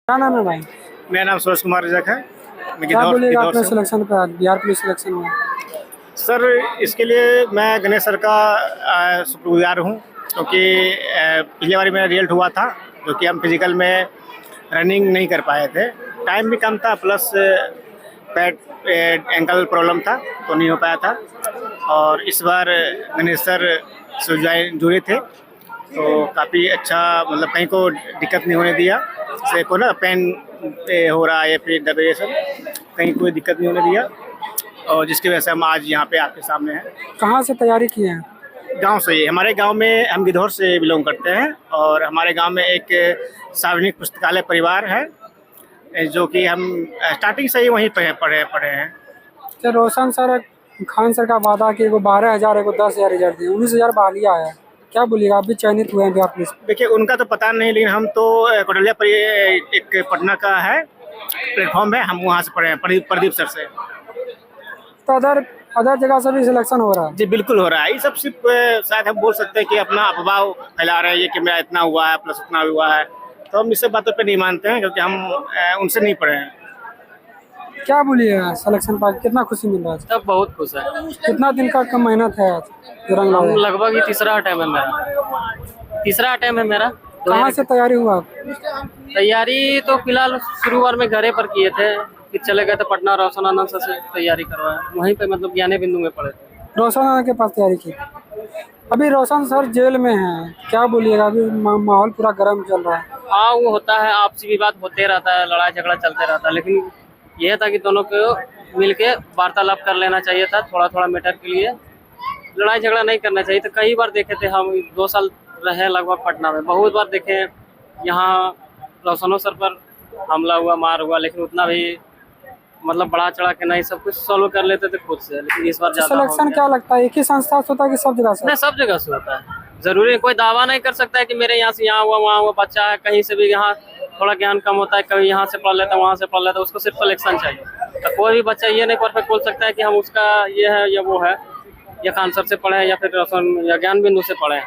क्या नाम है भाई? मेरा नाम सूरज कुमार रजक है। मैं क्या बोलिएगा गिद्धौर अपने से हूँ। सिलेक्शन पे आज बिहार पुलिस सिलेक्शन हुआ? सर, इसके लिए मैं गणेश सर का शुक्रगुजार हूँ, क्योंकि पिछली बार मेरा रिजल्ट हुआ था, जो कि हम फिजिकल में रनिंग नहीं कर पाए थे। टाइम भी कम था, प्लस पैट एंकल प्रॉब्लम था, तो नहीं हो पाया था। और इस बार गणेश सर से जुड़े थे, तो काफ़ी अच्छा, मतलब कहीं को दिक्कत नहीं होने दिया। जैसे को ना पेन हो रहा है या फिर दर्द, ये सब कहीं कोई दिक्कत नहीं होने दिया, और जिसकी वजह से हम आज यहाँ पे आपके सामने हैं। कहाँ से तैयारी किए हैं? गांव से ही, हमारे गांव में, हम गिद्धौर से बिलोंग करते हैं, और हमारे गांव में एक सार्वजनिक पुस्तकालय परिवार है, जो कि हम स्टार्टिंग से ही वहीं पे पढ़े हैं। तो रोशन सर खान सर का वादा कि वो 12,000 है, वो 10,000 रिजल्ट दिए, 19,000 बहालिया आया। क्या बोलिएगा, आप भी चयनित हुए हैं बिहार पुलिस? देखिए, उनका तो पता नहीं, लेकिन हम तो कोटलिया पर एक पटना का है प्लेटफॉर्म है, हम वहाँ से पढ़े हैं, प्रदीप सर से। तो अदर जगह से भी सिलेक्शन हो रहा है? जी बिल्कुल हो रहा है। ये सब सिर्फ शायद हम बोल सकते हैं कि अपना अफवाह फैला रहे हैं कि मेरा इतना हुआ है प्लस उतना हुआ है, तो हम इस सब बातों पे नहीं मानते हैं, क्योंकि हम उनसे नहीं पढ़े हैं। क्या बोलिएगा, सिलेक्शन पा के कितना खुशी मिल रहा है? सब बहुत खुश है। कितना दिन का कम मेहनत है आज जो रंग लाया? लगभग ही तीसरा अटेम्प्ट है मेरा। तीसरा अटेम्प्ट है मेरा। कहाँ से तैयारी हुआ? तैयारी तो फिलहाल शुरुआत में घरे पर किए थे, फिर चले गए थे पटना रोशन आनंद सर से तैयारी करवाया, वहीं पे मतलब ज्ञाने बिंदु में पढ़े थे। रोशन आनंद के पास तैयारी की? अभी रोशन सर जेल में हैं, क्या बोलिएगा, अभी माहौल पूरा गर्म चल रहा है। हाँ, वो होता है, आपसी विवाद होते रहता है, लड़ाई झगड़ा चलते रहता है, लेकिन यह था कि दोनों को मिलके वार्तालाप कर लेना चाहिए था, थोड़ा थोड़ा मैटर के लिए लड़ाई झगड़ा नहीं करना चाहिए। तो कई बार देखे थे हम, 2 साल रहे लगभग पटना में, बहुत बार देखे यहाँ रोशनो सर पर हमला हुआ, मार हुआ, लेकिन उतना भी मतलब बढ़ा चढ़ा के नहीं, सब कुछ सॉल्व कर लेते थे खुद से, लेकिन इस बार ज्यादा सिलेक्शन क्या लगता है, एक ही संस्था से होता है कि सब जगह से? नहीं, सब जगह से होता है। जरूरी कोई दावा नहीं कर सकता है कि मेरे यहाँ से यहाँ हुआ वहाँ हुआ। बच्चा है कहीं से भी, यहाँ थोड़ा ज्ञान कम होता है, कभी यहाँ से पढ़ लेता है वहाँ से पढ़ लेता है, उसको सिर्फ सिलेक्शन चाहिए। तो कोई भी बच्चा ये नहीं परफेक्ट बोल सकता है कि हम उसका ये है या वो है, या खान सर से पढ़े या फिर रोशन या ज्ञान बिंदु से पढ़े,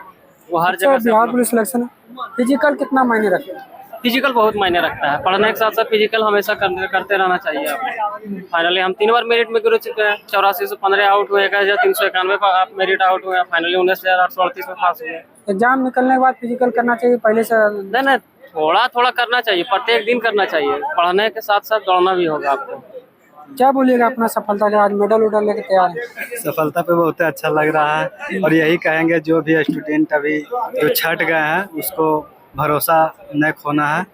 वो हर जगह से। बिहार पुलिस सिलेक्शन फिजिकल कितना मायने रखता है? फिजिकल बहुत मायने रखता है, पढ़ने के साथ साथ फिजिकल हमेशा करते रहना चाहिए आपको। फाइनली हम 3 बार मेरिट में गिर चुके हैं, 84 से 15 आउट हुए, 1391 पर आप मेरिट आउट हुए, फाइनली 19,838 में पास हुए। एग्जाम निकलने के बाद फिजिकल करना चाहिए पहले से? नहीं, थोड़ा थोड़ा करना चाहिए, प्रत्येक दिन करना चाहिए, पढ़ने के साथ साथ दौड़ना भी होगा आपको। क्या बोलिएगा अपना सफलता का, आज मेडल उडल लेके तैयार है? सफलता पे बहुत अच्छा लग रहा है, और यही कहेंगे जो भी स्टूडेंट अभी जो छट गए हैं उसको भरोसा न खोना है,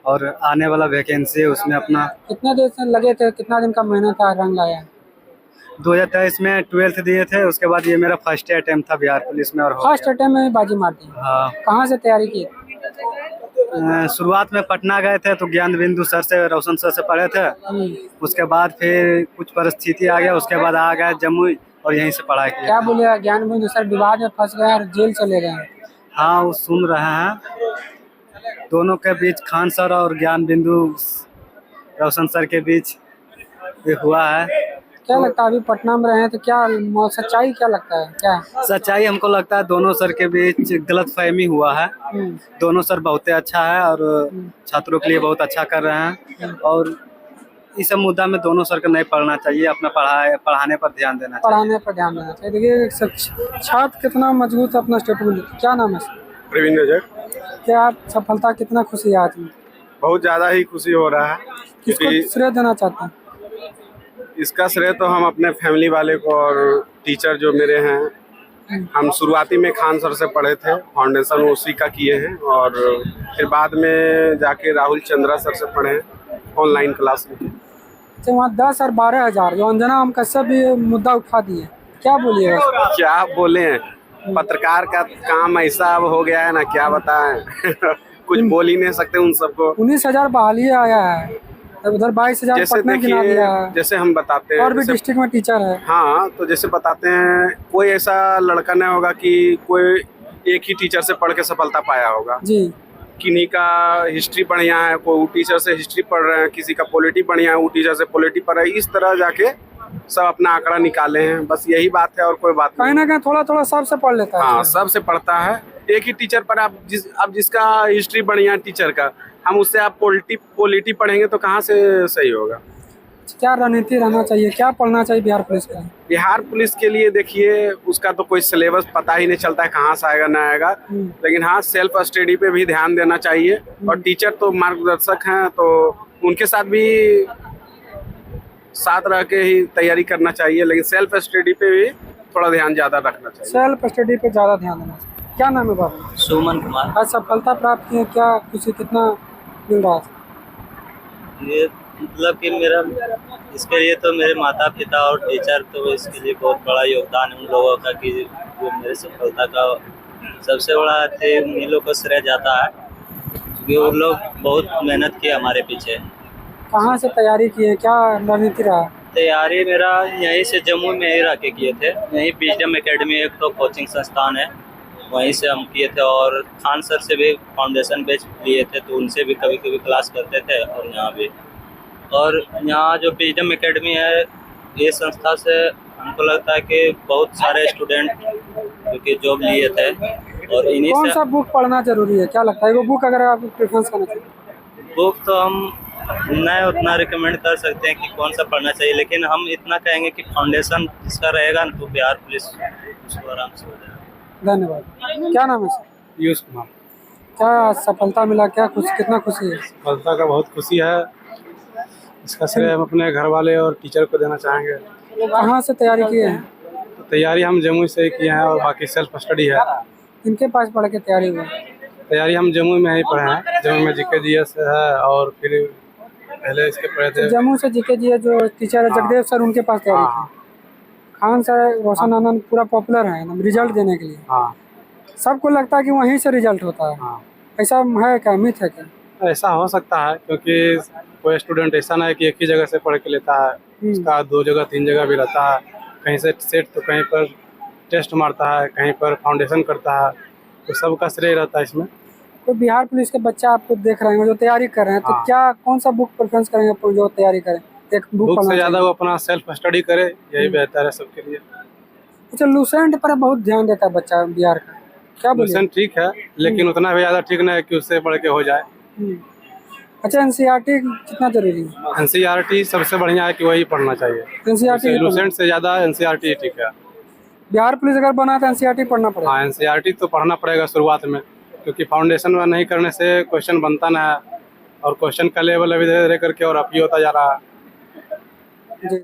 और आने वाला वैकेंसी है उसमें अपना। कितने दिन से लगे थे, कितना दिन का मेहनत था, रंग लाया? 2023 में 12th दिए थे, उसके बाद ये मेरा फर्स्ट अटेम्प्ट था बिहार पुलिस में, और हो फर्स्ट अटेम्प्ट में बाजी मार दी? हाँ। कहाँ से तैयारी की? शुरुआत में पटना गए थे, तो ज्ञान बिंदु सर से, रोशन सर से पढ़े थे। उसके बाद फिर कुछ परिस्थिति आ गया, उसके बाद आ गए जम्मू, और यहीं से पढ़ाई किया। क्या बोलिएगा, ज्ञान बिंदु सर विवाद में फंस गए और जेल चले गए? हाँ, वो सुन रहे हैं। दोनों के बीच, खान सर और ज्ञान बिंदु रोशन सर के बीच ये हुआ है। क्या लगता है, अभी पटना में रहे हैं तो क्या सच्चाई क्या लगता है, क्या है? सच्चाई हमको लगता है दोनों सर के बीच गलतफहमी हुआ है। दोनों सर बहुत अच्छा है, और छात्रों के लिए बहुत अच्छा कर रहे हैं, और इस मुद्दा में दोनों सर को नहीं पढ़ना चाहिए, अपना पढ़ाने पर ध्यान देना चाहिए। पढ़ाने पर ध्यान देना चाहिए। देखिए छात्र कितना मजबूत है, अपना स्टेटमेंट क्या नाम है? प्रवीण रजक। क्या सफलता, कितना खुशी है आज में? बहुत ज़्यादा ही खुशी हो रहा है। किसको श्रेय देना चाहते हैं? इसका श्रेय तो हम अपने फैमिली वाले को, और टीचर जो मेरे हैं, हम शुरुआती में खान सर से पढ़े थे, फाउंडेशन उसी का किए हैं, और फिर बाद में जाके राहुल चंद्रा सर से पढ़े हैं ऑनलाइन क्लास में। तो वहाँ 10 और 12,000 जो अंजना हम कश्यप भी मुद्दा उठा दिए, क्या बोलिएगा? क्या बोले, पत्रकार का काम ऐसा अब हो गया है ना, क्या बताएं। कुछ बोल ही नहीं सकते उन सबको। 19,000 बहाली आया है, उधर 22,000 जैसे पटना गिना दिया है। जैसे हम बताते हैं, और भी डिस्ट्रिक्ट में टीचर है। हाँ, तो जैसे बताते हैं, कोई ऐसा लड़का नहीं होगा कि कोई एक ही टीचर से पढ़ के सफलता पाया होगा जी। किन्हीं का हिस्ट्री बढ़िया है, कोई टीचर से हिस्ट्री पढ़ रहे हैं, किसी का पॉलिटी बढ़िया है, वो टीचर से पॉलिटी पढ़ रहे हैं, इस तरह जाके सब अपना आंकड़ा निकाले हैं। बस यही बात है, और कोई बात कहीं ना कहीं थोड़ा थोड़ा सबसे पढ़ लेता है। हाँ, सबसे पढ़ता है। एक ही टीचर पर आप जिसका हिस्ट्री बढ़िया टीचर का, हम उससे आप पॉलिटी पढ़ेंगे तो कहाँ से सही होगा। क्या रणनीति रहना चाहिए, क्या पढ़ना चाहिए बिहार पुलिस के लिए? बिहार पुलिस के लिए देखिए उसका तो कोई सिलेबस पता ही नहीं चलता है कहाँ से आएगा ना आएगा, लेकिन हाँ सेल्फ स्टडी पे भी ध्यान देना चाहिए। और टीचर तो मार्गदर्शक हैं तो उनके साथ भी साथ रह के ही तैयारी करना चाहिए, लेकिन सेल्फ स्टडी पे भी थोड़ा ध्यान ज़्यादा रखना चाहिए। सेल्फ स्टडी पे ज़्यादा ध्यान देना चाहिए। क्या नाम है बाबू? सुमन कुमार। आज सफलता प्राप्त की है, क्या खुशी कितना मिल रहा है? ये मतलब कि मेरा इसके लिए तो मेरे माता पिता और टीचर तो इसके लिए बहुत बड़ा योगदान है उन लोगों का, कि जो मेरे सफलता का सबसे बड़ा थे उन्हीं लोग को श्रेय जाता है, क्योंकि वो लोग बहुत मेहनत की हमारे पीछे। कहाँ से तैयारी की है, क्या रणनीति रहा? तैयारी मेरा यहीं से जम्मू में ही रह के किए थे, यहीं बीजडम एकेडमी एक तो कोचिंग संस्थान है वहीं से हम किए थे, और खान सर से भी फाउंडेशन बैच लिए थे तो उनसे भी कभी कभी क्लास करते थे। और यहाँ भी, और यहाँ जो बीजडम एकेडमी है ये संस्था से हमको लगता है कि बहुत सारे स्टूडेंट जो कि जॉब लिए थे, और इन्हीं कौन से सा बुक पढ़ना जरूरी है, क्या लगता है? वो बुक अगर आप प्रेफरेंस करना चाहिए? बुक तो हम नहीं उतना रिकमेंड कर सकते हैं कि कौन सा पढ़ना चाहिए, लेकिन हम इतना कहेंगे कि फाउंडेशन जिसका रहेगा ना तो बिहार पुलिस उसको आराम से हो जाएगा। धन्यवाद। क्या नाम है सर? पीयूष कुमार। क्या सफलता मिला, क्या खुश, कितना खुशी है? सफलता का बहुत खुशी है, इसका श्रेय हम अपने घर वाले और टीचर को देना चाहेंगे। कहाँ से तैयारी किए हैं? तो तैयारी हम जम्मू से किए हैं और बाकी सेल्फ स्टडी है। इनके पास पढ़ के तैयारी हुई? तैयारी हम जम्मू में ही पढ़े हैं, जम्मू में जीके जीएस है और फिर पहले इसके पढ़े थे जम्मू से जीके जी जो टीचर है जगदेव सर, उनके पास तैयारी की। खान सर, रोशन आनंद पूरा पॉपुलर है ना रिजल्ट देने के लिए। हाँ सबको लगता है कि वहीं से रिजल्ट होता है। हाँ ऐसा है क्या, मिथ है क्या? ऐसा हो सकता है, क्योंकि कोई स्टूडेंट ऐसा ना है कि एक ही जगह से पढ़ के लेता है, उसका 2 जगह 3 जगह भी रहता है। कहीं से सेट तो कहीं पर टेस्ट मारता है, कहीं पर फाउंडेशन करता है, तो सबका श्रेय रहता है इसमें। तो बिहार पुलिस के बच्चे आपको देख रहे हैं जो तैयारी कर रहे हैं, तो हाँ। क्या कौन सा बुक प्रेफरेंस करेंगे जो तैयारी करें? एक बुक बुक पढ़ना से ज़्यादा चाहिए। वो अपना सेल्फ स्टडी करे, यही बेहतर है सबके लिए। अच्छा, लूसेंट पर बहुत ध्यान देता है बच्चा बिहार का, क्या बोले? ट्यूशन ठीक है, लेकिन उतना भी ज़्यादा ठीक नहीं है कि उससे बढ़ के हो जाए। अच्छा, एनसीईआरटी कितना जरूरी है? एनसीईआरटी सबसे बढ़िया है कि वही पढ़ना चाहिए। एनसीईआरटी लूसेंट से ज़्यादा एनसीईआरटी ठीक है। बिहार पुलिस अगर बना तो एनसीईआरटी पढ़ना पड़ेगा। हाँ, एनसीईआरटी तो पढ़ना पड़ेगा शुरुआत में, क्योंकि फाउंडेशन में नहीं करने से क्वेश्चन बनता ना है, और क्वेश्चन का लेवल अभी धीरे धीरे करके और अप ही होता जा रहा है। जी।